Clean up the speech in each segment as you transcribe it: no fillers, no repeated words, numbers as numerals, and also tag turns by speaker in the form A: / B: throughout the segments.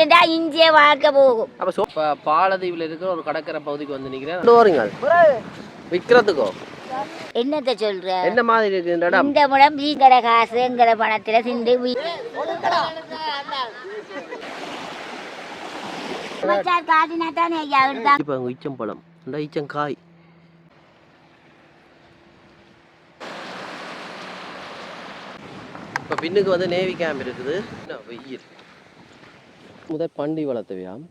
A: இல்லைண்டா இஞ்சியே வாழ்க்கை போகும்.
B: அப்போ பாலதீவில் இருக்கிற ஒரு கடற்கரை பகுதிக்கு வந்து நிற்கிறேன். விற்கிறதுக்கோ
A: என்னத்தை சொல்ற?
B: என்ன மாதிரி இருக்கு இந்த இடம்?
A: இந்த முடம் வீங்கட காசு எங்கட பணத்துல சிந்து காட்டினா தானே ஐயா எடுத்தா.
B: இப்போ ஈச்சம்பழம் இந்த ஈச்சங்காய். இப்போ பின்னுக்கு வந்து நேவி கேம்ப் இருக்குது. வெயில் முதல் பண்டி வளர்த்தவையாம்.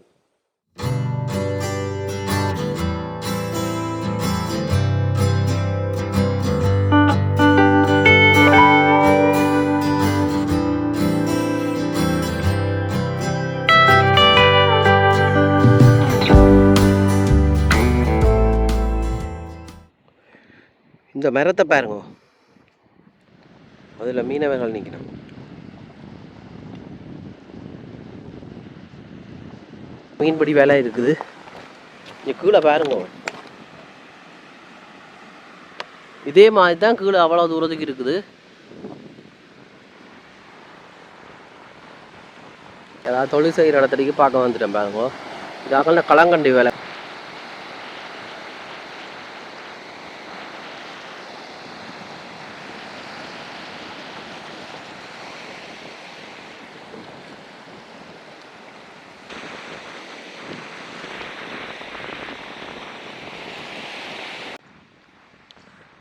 B: இந்த மரத்தை பாருங்க, அதில் மீனவர்கள் நிற்கணும். மீன்பிடி வேலை இருக்குது. இங்கே கீழே பாருங்க, இதே மாதிரி தான் கீழே அவ்வளோ தூரத்துக்கு இருக்குது. ஏதாவது தொழில் செய்கிற இடத்துக்கு பார்க்க வந்துட்டேன் பாருங்க. இதாக களங்கண்டி வேலை.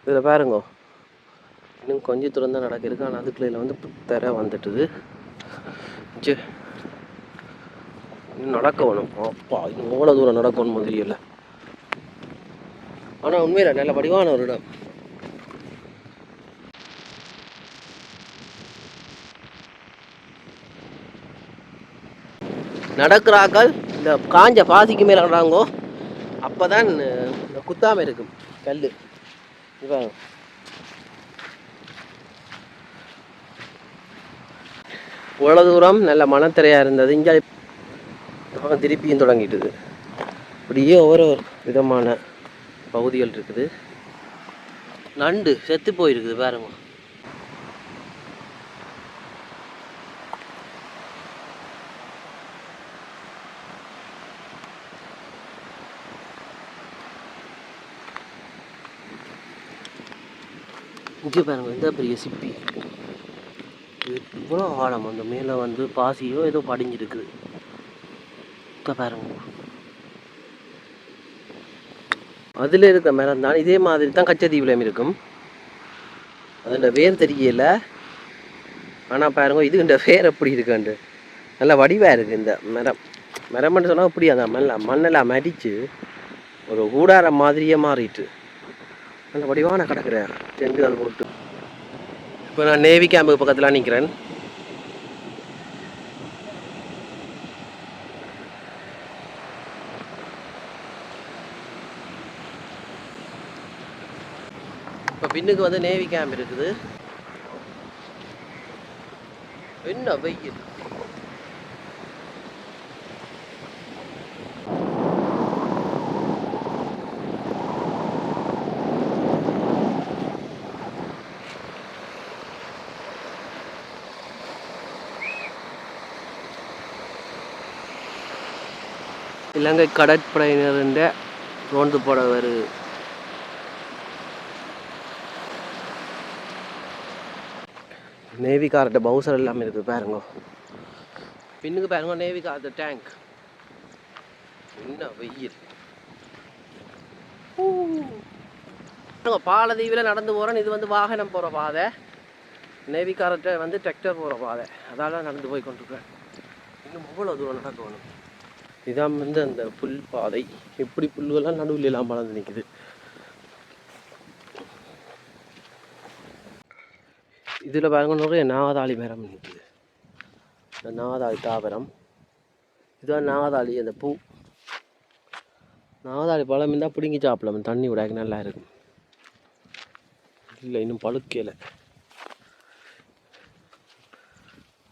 B: இதில் பாருங்க, இன்னும் கொஞ்சம் தூரம் தான் நடக்கிருக்கு. ஆனால் அதுக்குள்ள வந்து புத்தரை வந்துட்டுது. இன்னும் நடக்க வேணும். அப்பா இன்னும் எவ்வளோ தூரம் நடக்கணும் தெரியல. ஆனால் உண்மையில நல்ல வடிவான ஒரு இடம். நடக்கிறாக்கள் இந்த காஞ்ச பாசிக்கு மேலே நடறாங்கோ. அப்போ தான் குத்தாமல் இருக்கும் கல். இவ்வளோ தூரம் நல்ல மனத்திரையாக இருந்தது. இங்கே திருப்பியும் தொடங்கிட்டுது. இப்படியே ஒவ்வொரு விதமான பகுதிகள் இருக்குது. நண்டு செத்து போயிருக்குது பாருங்க. இங்கே பாருங்க, இந்த பெரிய சிப்பி இவ்வளோ ஆழம். அந்த மேலே வந்து பாசியோ ஏதோ படிஞ்சிருக்குது. இப்போ பாருங்க, அதில் இருக்க மரம் தான். இதே மாதிரி தான் கச்சத்தீவுலையும் இருக்கும். அதில் வேர் தெரியல. ஆனால் பாருங்க, இதுன்ற வேர் எப்படி இருக்குண்டு நல்லா வடிவாக இருக்குது. இந்த மரம்னு சொன்னால் இப்படி அந்த மண்ணெல்லாம் மடித்து ஒரு கூடாரம் மாதிரியே மாறிட்டு அந்த வடிவான கிடக்குறேன் டென்ட்டுகள் போட்டு. இப்போ நான் நேவி கேம்புக்கு பக்கத்தில் நிற்கிறேன். இப்போ பின்னுக்கு வந்து நேவி கேம்ப் இருக்குது. என்ன வெயில்! இலங்கை கடற்படையினருண்ட ரோந்து போட வருது. நேவிக்கார்ட்ட பவுசர் எல்லாமே இருக்குது பாருங்க. பின்னுக்கு பாருங்க, நேவிக்கார்ட்ட டேங்க். என்ன வெயில்! பாலதீவில் நடந்து போகிறேன். இது வந்து வாகனம் போகிற பாதை. நேவிக்கார்ட்ட வந்து டிராக்டர் போகிற பாதை. அதால் நடந்து போய் கொண்டிருக்கிறேன். இன்னும் எவ்வளோ தூரம் நடக்கணும். இதான் வந்து அந்த புல் பாதை. எப்படி புல்லுலாம் நடுவில் எல்லாம் வளர்ந்து நிற்குது. இதில் பாருங்க, நிறைய நாகதாளி மரம் நிற்குது. இந்த நாகதாளி தாவரம் இதுதான் நாகதாளி. அந்த பூ நாகதாளி பழம் இருந்தால் பிடுங்கி சாப்பிடலாம். தண்ணி விடாக்க நல்லா இருக்கும். இல்லை, இன்னும் பழுக்கலை.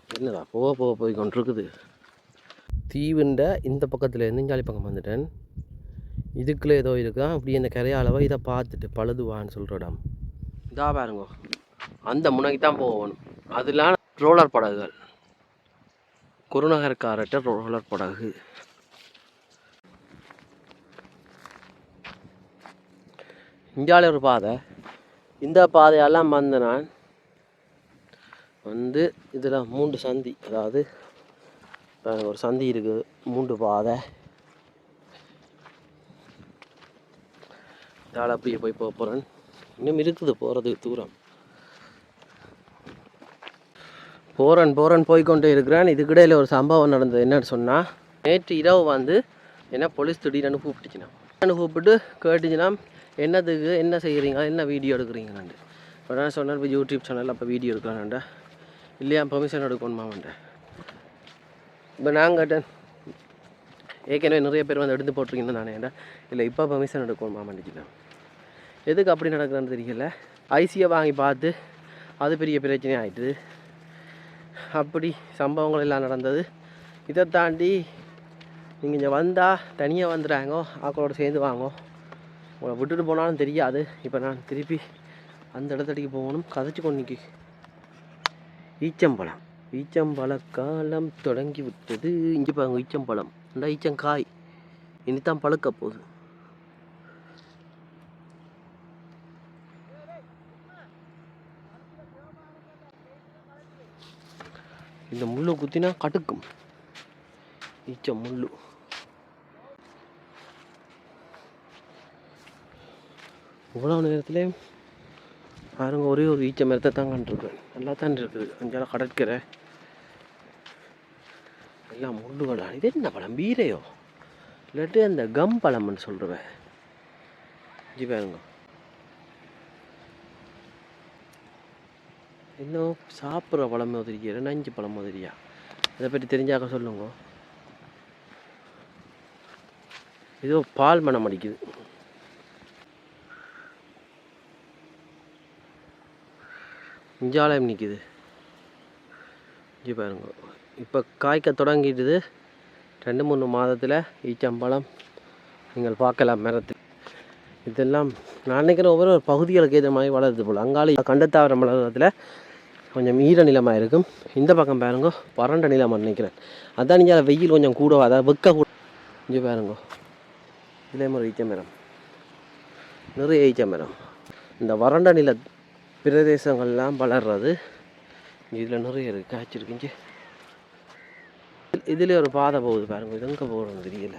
B: என்னதா போக போக போய் கொண்டிருக்குது. தீவுண்ட இந்த பக்கத்தில் நெஞ்சாலி பக்கம் வந்துட்டேன். இதுக்குள்ளே ஏதோ இருக்கா. அப்படி அந்த கரையாளவை இதை பார்த்துட்டு பழுதுவான்னு சொல்கிற இடம் இதா பாருங்க. அந்த முனைக்கு தான் போகணும். அதெல்லாம் ரோலர் படகுகள். குருநகர்காரட்ட ரோலர் படகு. இந்தியாவில் ஒரு பாதை, இந்த பாதையெல்லாம் வந்து நான் வந்து இதில் 3 சந்தி, அதாவது ஒரு சந்தி இருக்குது, 3 பாதை. இதால் அப்படியே போய் போக போகிறேன். இன்னும் இருக்குது போகிறதுக்கு தூரம். போகிறேன் போய்கொண்டே இருக்கிறேன். இதுக்கிடையில் ஒரு சம்பவம் நடந்தது. என்னன்னு சொன்னால், நேற்று இரவு வந்து என்ன போலீஸ் திடீர்னு கூப்பிட்டுச்சுன்னா கூப்பிட்டு கேட்டுச்சுன்னா, என்னதுக்கு என்ன செய்கிறீங்க, என்ன வீடியோ எடுக்கிறீங்கன்னு. இப்போ நான் சொன்னேன், இப்போ யூடியூப் சேனல் அப்போ வீடியோ எடுக்கலான்டா. இல்லையா பெர்மிஷன் எடுக்கணுமான்ட்டேன். இப்போ நான் கேட்டேன், ஏற்கனவே நிறைய பேர் வந்து எடுத்து போட்டிருக்கீங்கன்னு நானேண்டா. இல்லை இப்போ பெர்மிஷன் எடுக்கணுமான்ட்டுச்சுன்னா. எதுக்கு அப்படி நடக்குதுன்னு தெரியல. ஐசியை வாங்கி பார்த்து அது பெரிய பிரச்சனை ஆகிட்டுது. அப்படி சம்பவங்கள் எல்லாம் நடந்தது. இதை தாண்டி நீங்கள் இங்கே வந்தால் தனியாக வந்துடுறாங்க, ஆக்களோடு சேர்ந்து வாங்க, உங்களை விட்டுட்டு போனாலும் தெரியாது. இப்போ நான் திருப்பி அந்த இடத்தடிக்கு போகணும். கதைச்சி கொண்டிக்கு ஈச்சம்பழ காலம் தொடங்கி விட்டது. இங்கே பாருங்க, ஈச்சம்பழம் இந்த ஈச்சங்காய் இனித்தான் பழுக்க போகுது. இந்த முள்ளு குத்தினா கடுக்கும், ஈச்ச முள்ளு. இவ்வளோ நேரத்தில் பாருங்க, ஒரே ஒரு ஈச்ச மரத்தை தான் கண்டிருக்கேன். நல்லா தான் இருக்குது. அங்கெல்லாம் கடற்கரை எல்லாம் முள்ளுகளா. இது என்ன பழம், பீரையோ இல்லாட்டி அந்த கம் பழம்னு சொல்கிறேன். ஜி பாருங்க, இன்னும் சாப்பிட்ற பழம் மாதிரியா, 2-5 பழம் மாதிரியா, இதை பற்றி தெரிஞ்சாக்க சொல்லுங்க. ஏதோ பால் மனம் அடிக்குது. இஞ்சாலயம் நிற்கிது. இங்கே பாருங்க, இப்போ காய்க்க தொடங்கிட்டுது. 2-3 மாதத்தில் ஈச்சம்பழம் நீங்கள் பார்க்கலாம் மரத்தில். இதெல்லாம் நான் நினைக்கிறேன் ஒவ்வொரு பகுதிகளுக்கு ஏற்ற மாதிரி வளருது போல். அங்காளி கண்டத்தாவர மலரத்தில் கொஞ்சம் ஈர நிலமாக இருக்கும். இந்த பக்கம் பாருங்க வறண்ட நிலமாக நினைக்கிறேன். அதான் நீங்கள் வெயில் கொஞ்சம் கூட, அதாவது வெக்க கூட. இங்கே பாருங்க, இதே மாதிரி ஈச்ச மரம், நிறைய ஈச்ச மரம். இந்த வறண்ட நில பிரதேசங்கள்லாம் வளர்றது. இதில் நிறைய இருக்குது, காய்ச்சிருக்குங்க. இதுலேயே ஒரு பாதை போகுது பாருங்க. இது எங்கே போகிறோன்னு தெரியல.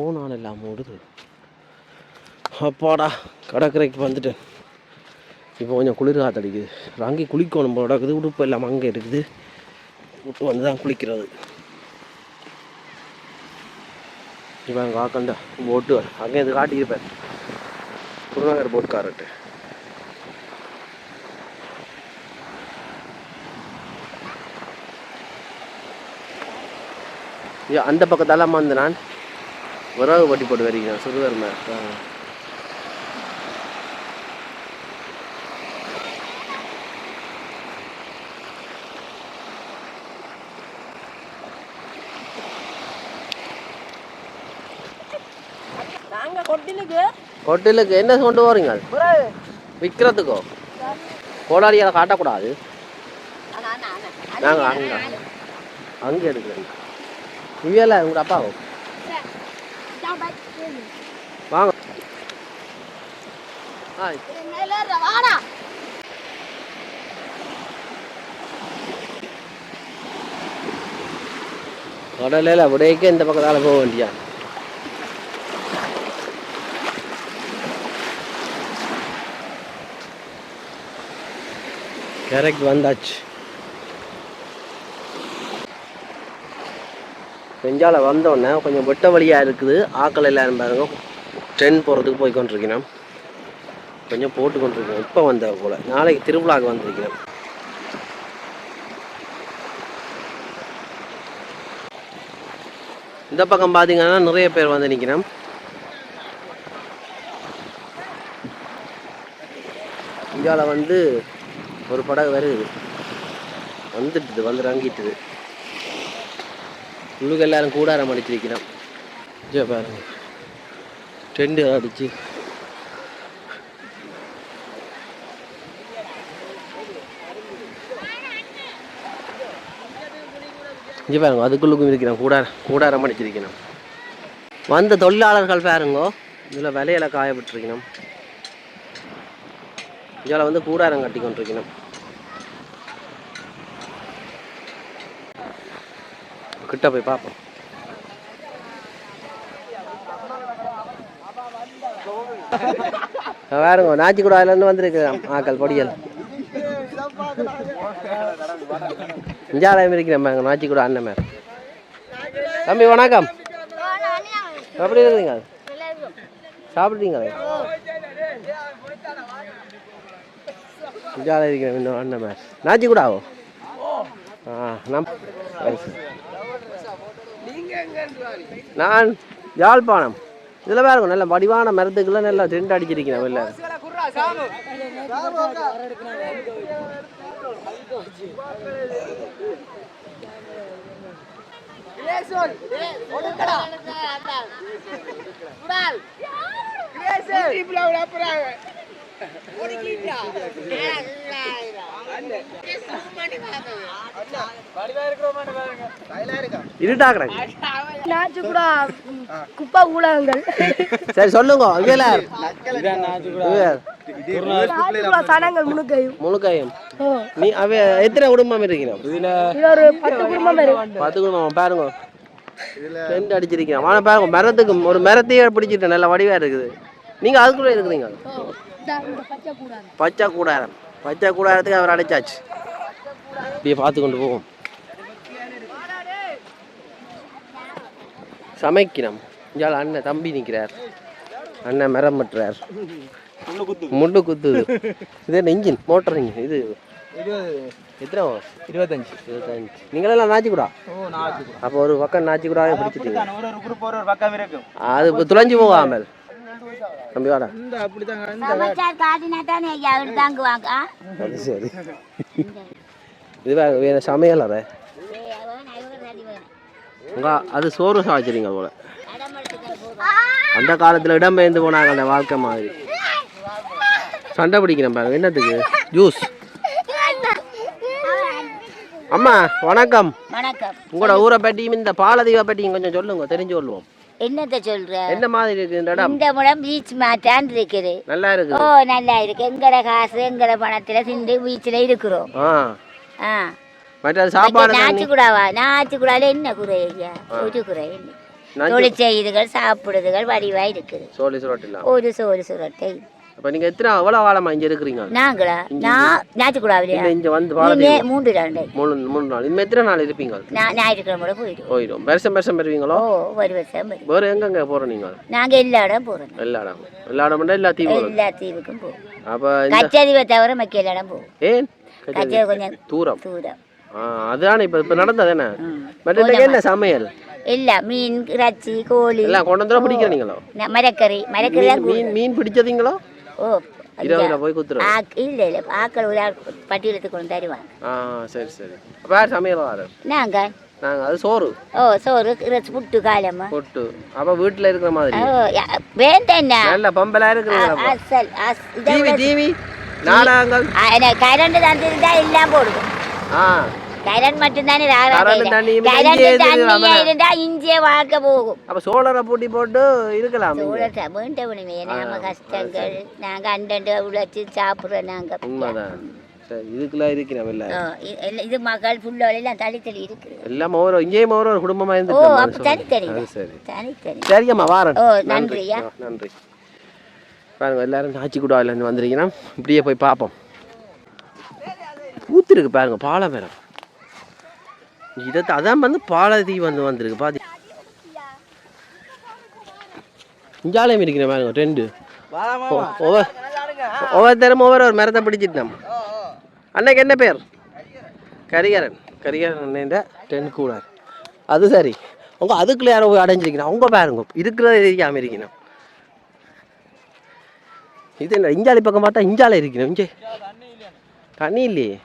B: ஓனான் எல்லாம் ஓடுது. அப்பாடா, கடற்கரைக்கு வந்துட்டேன். இப்போ கொஞ்சம் குளிர் காத்தடிக்குது. அங்கே குளிக்கணும் போல இருக்குது. உடுப்பு எல்லாம் அங்கே இருக்குது. விட்டு வந்து தான் குளிக்கிறது. இப்போ அங்கே காக்கண்டா போட்டு அங்கே இது காட்டியிருப்பேன், குருநகர் போட்காரட்டு. அந்த பக்கத்தால் வந்து நான் விறகு வட்டி போட்டு வரீங்க சுடுவர் மேலே. ஹோட்டலுக்கு என்ன கொண்டு போறீங்க? விற்கிறதுக்கோ? கோடாரியால் காட்டக்கூடாது. நாங்கள் அங்கே எடுக்கிறேன். இவையில உங்கள் அப்பாவோ வாங்க. கடலில் விடைக்கு இந்த பக்கத்தால் போக வேண்டியா? கரெக்ட் வந்தாச்சு. பெஞ்சால வந்தோடனே கொஞ்சம் வெட்ட வழியாக இருக்குது. ஆக்கள் எல்லாரும் பாருங்க ட்ரெயின் போகிறதுக்கு போய் கொண்டிருக்கிறோம். கொஞ்சம் போட்டு கொண்டிருக்கோம். இப்போ வந்த போல் நாளைக்கு திருவிழாவுக்கு வந்திருக்கிறோம். இந்த பக்கம் பார்த்தீங்கன்னா நிறைய பேர் வந்து நிற்கிறோம். இந்தியாவில் வந்து ஒரு படகு வருது, வந்துட்டுது, வந்து இறங்கிட்டுது. உள்ளுக்கு எல்லாரும் கூடாரம் அடிச்சிருக்கிறோம். பாருங்க டெண்டு அடிச்சு இங்கே பாருங்க அதுக்குள்ளுக்கும் இருக்கிறோம் கூடாரம் அடிச்சிருக்கணும். வந்த தொழிலாளர்கள் பாருங்கோ இதில் விலையில காயப்பட்டிருக்கணும். இதில் வந்து கூடாரம் கட்டி கொண்டிருக்கணும். கிட்ட போய் பார்ப்போம். பாருங்க நாச்சிக்குடாயிலேருந்து வந்திருக்கிறோம் ஆக்கள் பொடியல். இஞ்சாலயம் இருக்கிறேன் பாருங்க நாச்சிக்குடா அண்ணன் மேலே. தம்பி வணக்கம். எப்படி இருக்கிறீங்க? சாப்பிட்டீங்களே? இஞ்சாலம் இருக்கிறேன் இன்னும் அண்ணன் மேலே. நாச்சிக்குடாவோ? நான் யாழ்ப்பாணம். இதில் பாருங்க நல்ல வடிவான மரத்துக்குள்ள நல்லா டென்ட் அடிச்சிருக்கிறேன். இல்லை சரி சொல்லுங்க. முழுக்கையும் நீ அவ எத்தனை குடும்பம் இருக்கிறோம்? 10 குடும்பம். பாருங்க டென்ட் அடிச்சிருக்கேன். ஆனால் பாருங்க மரத்துக்கு ஒரு மரத்தையே பிடிச்சிட்டேன். நல்ல வடிவா இருக்குது. நீங்க அதுக்குள்ள இருக்கிறீங்க. பச்சை கூடாரம். பச்சை கூடாரத்துக்கு அவர் அடைச்சாச்சு. இப்படியே பார்த்து கொண்டு போவோம். சமைக்கணும். இங்கே அண்ணன் தம்பி நிற்கிறார். அண்ணன் மரம் பட்டுறார். முள்ளு குத்துது. இது என்ன இன்ஜின் மோட்டர் இன்ஜின் இது எத்தனை? 25. நீங்களெல்லாம் நாச்சிக்குடா? அப்போ ஒரு பக்கம் நாச்சிக்குடாவே பிடிச்சிட்டீங்க. அது இப்போ துளைஞ்சு போகாமல் தம்பி வாடா. அது சரி. இது வேற சமையல் அறை. அது சோறு சாய்ச்சிருங்க போல. அந்த காலத்தில் இடம்பெயர்ந்து போனாங்க அந்த வாழ்க்கை மாதிரி. சண்டை பிடிக்கிறேன் பாருங்க. என்னத்துக்கு? ஜூஸ். அம்மா வணக்கம்.
A: வணக்கம்.
B: உங்களோட ஊரை பற்றியும் இந்த பாலதீவை பற்றியும் கொஞ்சம் சொல்லுங்க, தெரிஞ்சு கொள்வோம்.
A: என்னத்த சொல்ற?
B: என்ன மாதிரி இருக்கு இந்த இடம்?
A: இந்த இடம் பீச் மாட்டான் இருக்குது.
B: நல்லா இருக்கு.
A: ஓ நல்லா இருக்கு. எங்கட காசு எங்கட பணத்துல சிந்து பீச்ல இருக்கிறோம்.
B: மற்ற சாப்பாடு
A: நாச்சிக்குடாவா? நாச்சிக்குடால என்ன குறை ஐயா? ஒரு குறை இல்லை. தொழிற்செய்துகள் சாப்பிடுதுகள் வடிவா இருக்குது.
B: சோழி சுரட்டு
A: ஒரு சோறு சுரட்டை.
B: அப்ப நீங்க எத்தனை எவ்வளவு காலமா இங்க இருக்கிறீங்க?
A: நாங்களா? நான் நாச்சிக்குடாவிலையா?
B: இங்க வந்து 3 நாள். இன்னும் எத்தனை நாள் இருப்பீங்க?
A: ஞாயிற்றுக்கிழமை
B: போயிடும். வருஷம் வருவீங்களோ?
A: ஒரு வருஷம்.
B: வேற எங்க போறோம் நீங்க?
A: நாங்க எல்லா இடம் போறோம்.
B: எல்லா இடம் எல்லா
A: தீவுக்கும் போவோம்.
B: அப்ப
A: கச்சதீவை தவிர மக்க எல்லா இடம் போவோம்.
B: ஏன்?
A: கச்சதீவு கொஞ்சம்
B: தூரம். அதுதானே இப்ப நடந்தது. என்ன மற்ற என்ன சமையல்?
A: இல்ல மீன், இறைச்சி, கோழி
B: எல்லாம் கொண்டு வந்து பிடிக்கிறீங்களோ?
A: மரக்கறி
B: மீன் பிடிச்சதீங்களோ?
A: ஓ
B: இரவுல போய் குத்துறோம்.
A: இல்ல ஆக்கள் ஒரு பட்டியலத்துக்கு கொண்டு தருவாங்க.
B: சரி. வேற சமையல் வாரு?
A: நாங்க
B: அது சோறு.
A: சோறு, இறைச்சி, புட்டு, காலமா புட்டு.
B: அப்ப வீட்டுல இருக்கிற மாதிரி
A: வேண்டாம்.
B: நல்ல பம்பலா இருக்கிறீங்களா? டிவி நாடகங்கள்
A: கரண்ட் தந்துருந்தா எல்லாம் போடுவோம். கரண்ட் மட்டும்தானே இருந்தா இஞ்சியே வாழ்க்கை போகும்.
B: அப்ப சோழரை பூட்டி போட்டு இருக்கலாம்.
A: வேண்டவனுமே நம்ம கஷ்டங்கள் நாங்க அண்டண்டு உழைச்சி சாப்பிடுறோம். நாங்க
B: உண்மைதான். இதுக்குலாம் இருக்கிறோம்.
A: இது மகள் புள்ள எல்லாம் தனித்தனி இருக்கு.
B: எல்லாம் இங்கேயும் ஒரு குடும்பமா இருந்து.
A: தனித்தனி.
B: சரிங்கம்மா வாரேன்.
A: நன்றியா.
B: நன்றி. பாருங்க எல்லாரும் நாச்சிக்குடாவில இருந்து வந்திருக்கீங்கன்னா இப்படியே போய் பார்ப்போம். பூத்திருக்கு பாருங்க பாலை மரம். அதான் வந்து பாலதீ வந்திருக்கு பாதி. இஞ்சாலயம் இருக்கிற பாருங்க 2. ஒவ்வொருத்தரும் ஒவ்வொரு மரத்தை பிடிச்சிட்டோம். அன்னைக்கு என்ன பேர்? கரிகரன். அண்ணன் 10 கூடார். அது சரி. அதுக்குள்ள யாரோ போய் அடைஞ்சிருக்கணும். அவங்க பாருங்க இருக்கிறத இருக்காம இருக்கணும். இது என்ன இஞ்சாலி பக்கம் பார்த்தா இஞ்சாலை இருக்கணும். இங்கே தண்ணி இல்லையே.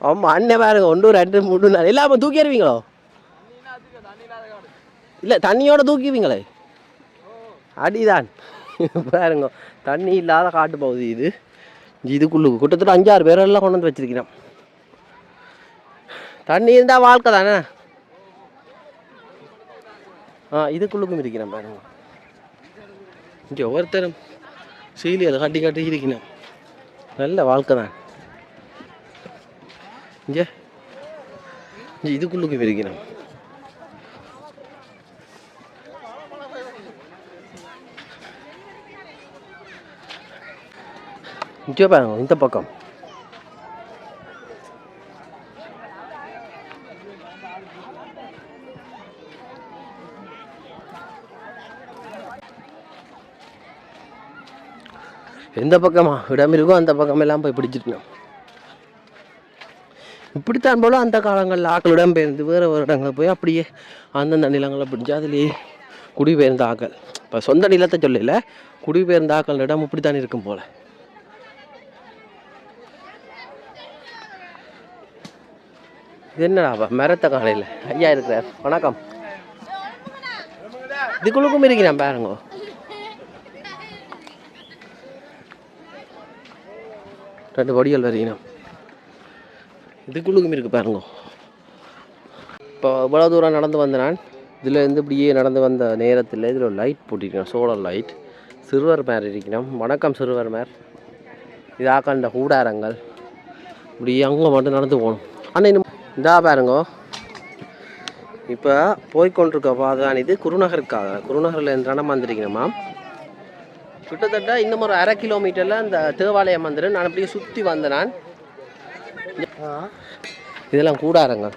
B: ஆமாம் அண்ணன் பாருங்க 1 2 3 4 எல்லாம் தூக்கி எறிவீங்களோ? இல்லை தண்ணியோட தூக்கிவீங்களே. அடிதான் பாருங்க தண்ணி இல்லாத காட்டு போகுது. இதுக்குள்ளுக்கு கிட்டத்தட்ட 5-6 பேரெல்லாம் கொண்டு வந்து வச்சிருக்கிறோம். தண்ணி இருந்தால் வாழ்க்கை தானே. இதுக்குள்ளுக்கும் இருக்கிறேன் பாருங்க. இங்கே ஒவ்வொருத்தரும் சீலி அதை காட்டி காட்டி இருக்கணும். நல்ல வாழ்க்கை தான். இங்கே இதுக்குள்ளுக்கும் இருக்கணும். இங்கே பாருங்க இந்த பக்கம் எந்த பக்கமா இடம் இருக்கோ அந்த பக்கம் எல்லாம் போய் பிடிச்சிருக்கணும். இப்படித்தான் போல அந்த காலங்களில் ஆக்கள் இடம்பெயர்ந்து வேறு வேறு இடங்களில் போய் அப்படியே அந்தந்த நிலங்களை பிடிச்சி அதுலேயே குடிபெயர்ந்த ஆக்கள். இப்போ சொந்த நிலத்தை சொல்லல, குடிபெயர்ந்த ஆக்கள் இடம் இப்படித்தான் இருக்கும் போல. இது என்னடா மரத்த காலையில் ஐயா இருக்கிறார். வணக்கம். இதுக்குள்ளுக்கும் இருக்கிறேன் பாருங்க. ரெண்டு வடிகள் வரைக்கணும். இதுக்குள்ளுக்கும் இருக்கு பாருங்க. இப்போ இவ்வளோ தூரம் நடந்து வந்த நான் இதில் இருந்து இப்படியே நடந்து வந்த நேரத்தில் இதில் ஒரு லைட் போட்டிருக்கேன், சோலார் லைட். சிறுவர் மேர் இருக்கணும். வணக்கம் சிறுவர் மேர். இது ஆக்காண்ட கூடாரங்கள். இப்படி அங்கே மட்டும் நடந்து போகணும். ஆனால் இன்னும் இந்தா பாருங்க, இப்போ போய்கொண்டிருக்க பாதான் இது குருநகருக்காக. குருநகரில் இடம் வந்துருக்கணுமா. கிட்டத்தட்ட இன்னும் ஒரு 1/2 கிலோமீட்டரில் அந்த தேவாலயம் வந்துடும். நான் அப்படியே சுற்றி வந்தேன். நான் இதெல்லாம் கூடாரங்க.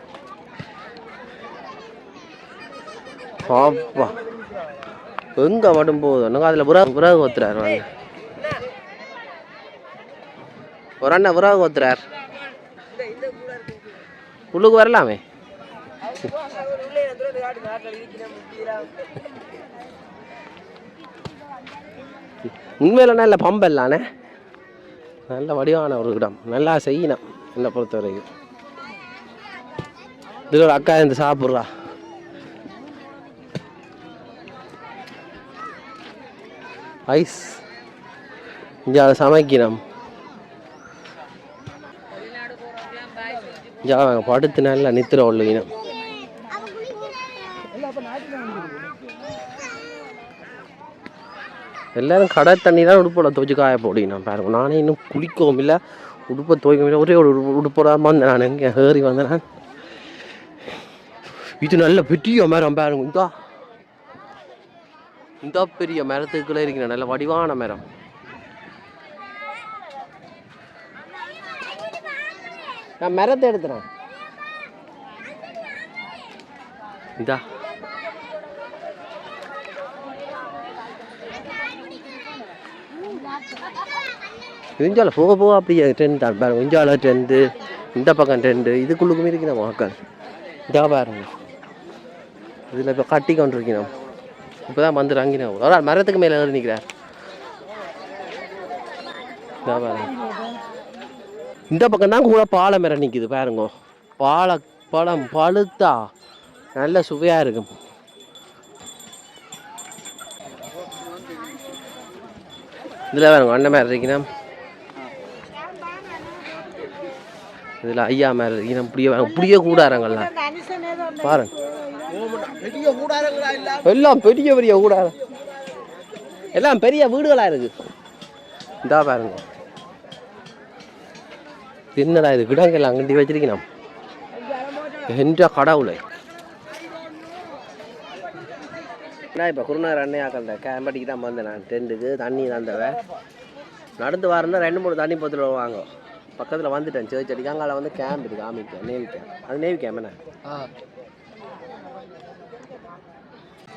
B: அப்பா எங்கே மட்டும் போதும். அதில் விறகு ஒத்துறார். வாங்க ஒரு அண்ணன் விறகு ஒத்துறார். உள்ளுக்கு வரலாமே. உண்மையில நல்ல பம்பல்லானே, நல்ல வடிவான ஒரு இடம். நல்லா செய்யணும் என்னை பொறுத்த வரைக்கும். இதில் ஒரு அக்கா இருந்து சாப்பிட்றா. ஐஸ் இங்கே அதை சமைக்கணும். இங்கே படுத்து நல்லா நித்திர உள்ளினம். எல்லோரும் கடை தண்ணி தான் உடுப்போட துவைச்சி காய போடினேன் பாருங்க. நானே இன்னும் குளிக்கவும் இல்லை, உடுப்பை துவைக்கவும் இல்லை. ஒரே ஒரு உடுப்போடாமல் வந்தேன். நான் இங்கே ஏறி வந்தேன். நான் இது நல்ல பெரிய மரம் பாருங்க. இந்த பெரிய மரத்துக்குள்ளே இருக்கிறேன். நல்ல வடிவான மரம். நான் மரத்தை எடுத்துறேன். இதா இஞ்சால போக போக அப்படியே ட்ரெண்ட் தான் பாருங்க. இஞ்சால ட்ரெண்டு, இந்த பக்கம் ட்ரெண்டு. இதுக்குள்ளுக்குமே இருக்கணும் மக்கள். இதா பாருங்க, இதில் இப்போ கட்டி கொண்டு இருக்கணும். இப்போ தான் வந்து இறங்கினோம். ஒரு மரத்துக்கு மேலே ஏறி நிற்கிறார். இதா பாருங்க, இந்த பக்கம் தான் கூட பாலை மரம் நிற்கிது பாருங்க. பழம் பழுத்தா நல்ல சுவையாக இருக்கும். இதில் பாருங்க அண்ணன் மேலே இருக்கணும். இதில் ஐயா மேலே இருக்கணும். இப்படியே கூடாரங்கள்லாம் பாருங்க. எல்லாம் பெரிய பெரிய கூடாரம், எல்லாம் பெரிய வீடுகளாக இருக்கு. இதா பாருங்க, என்னடா இது கிடங்கெல்லாம் அங்கண்டி வச்சிருக்கணும். என்ற கடவுளை நான் இப்போ குருநாதர் அண்ணையாக்கண்ட கேம்படிக்கு தான் வந்தேன். நான் டென்ட்டுக்கு தண்ணி தந்தவ நடந்து வரேன்னா 2-3 தண்ணி போத்துல வாங்க. பக்கத்தில் வந்துட்டேன் சேர்ச்சி அடிக்க. அங்கே வந்து கேம்ப் இருக்குது, ஆர்மி கேம்ப், நேவி கேம்ப். அது நேவி கேம்ப் என்ன.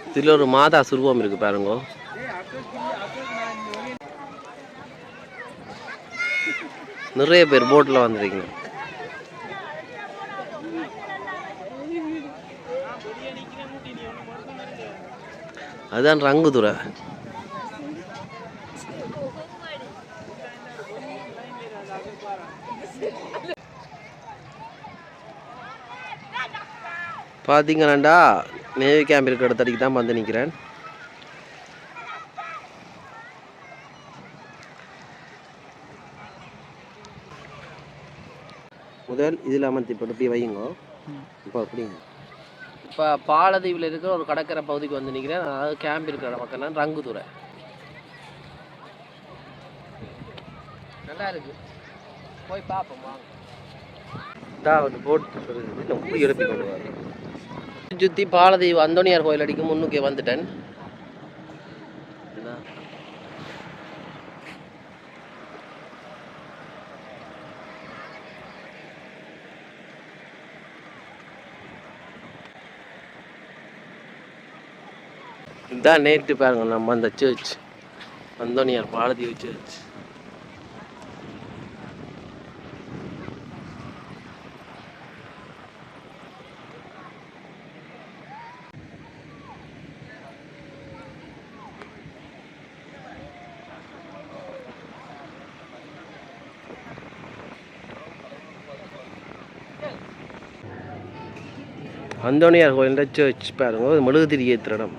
B: இதில் ஒரு மாதா சுருவம் இருக்குது பாருங்க. நிறைய பேர் போட்டில் வந்துருக்கீங்க. அதுதான் ரங்குதுறை. பார்த்தீங்கன்னாண்டா நேவி கேம்ப் இருக்கிற இடத்தடிக்கு தான் வந்து நிற்கிறேன். முதல் இதில் அமர்த்தி போட்டு இப்படி வைங்க. இப்போ அப்படிங்க இப்போ பாலதீவில் இருக்கிற ஒரு கடற்கரை பகுதிக்கு வந்து நிற்கிறேன். அதாவது கேம்ப் இருக்கிற பக்கம் ரங்குதுறை. நல்லா இருக்கு, போய் பார்ப்போம் வாங்க. ஒரு போட் ஊடி எழுப்பி கொண்டு வரேன். சுற்றி பாலதீவு அந்தோனியார் கோயில் அடிக்கும் முன்னுக்கே வந்துட்டேன். இதுதான் நேற்று பாருங்க நம்ம அந்த சர்ச், அந்தோனியார் பாலதீவு சர்ச். அந்தோனியார் கோயில் சர்ச் பாருங்க, மெழுகுதிரி ஏற்றுற இடம்.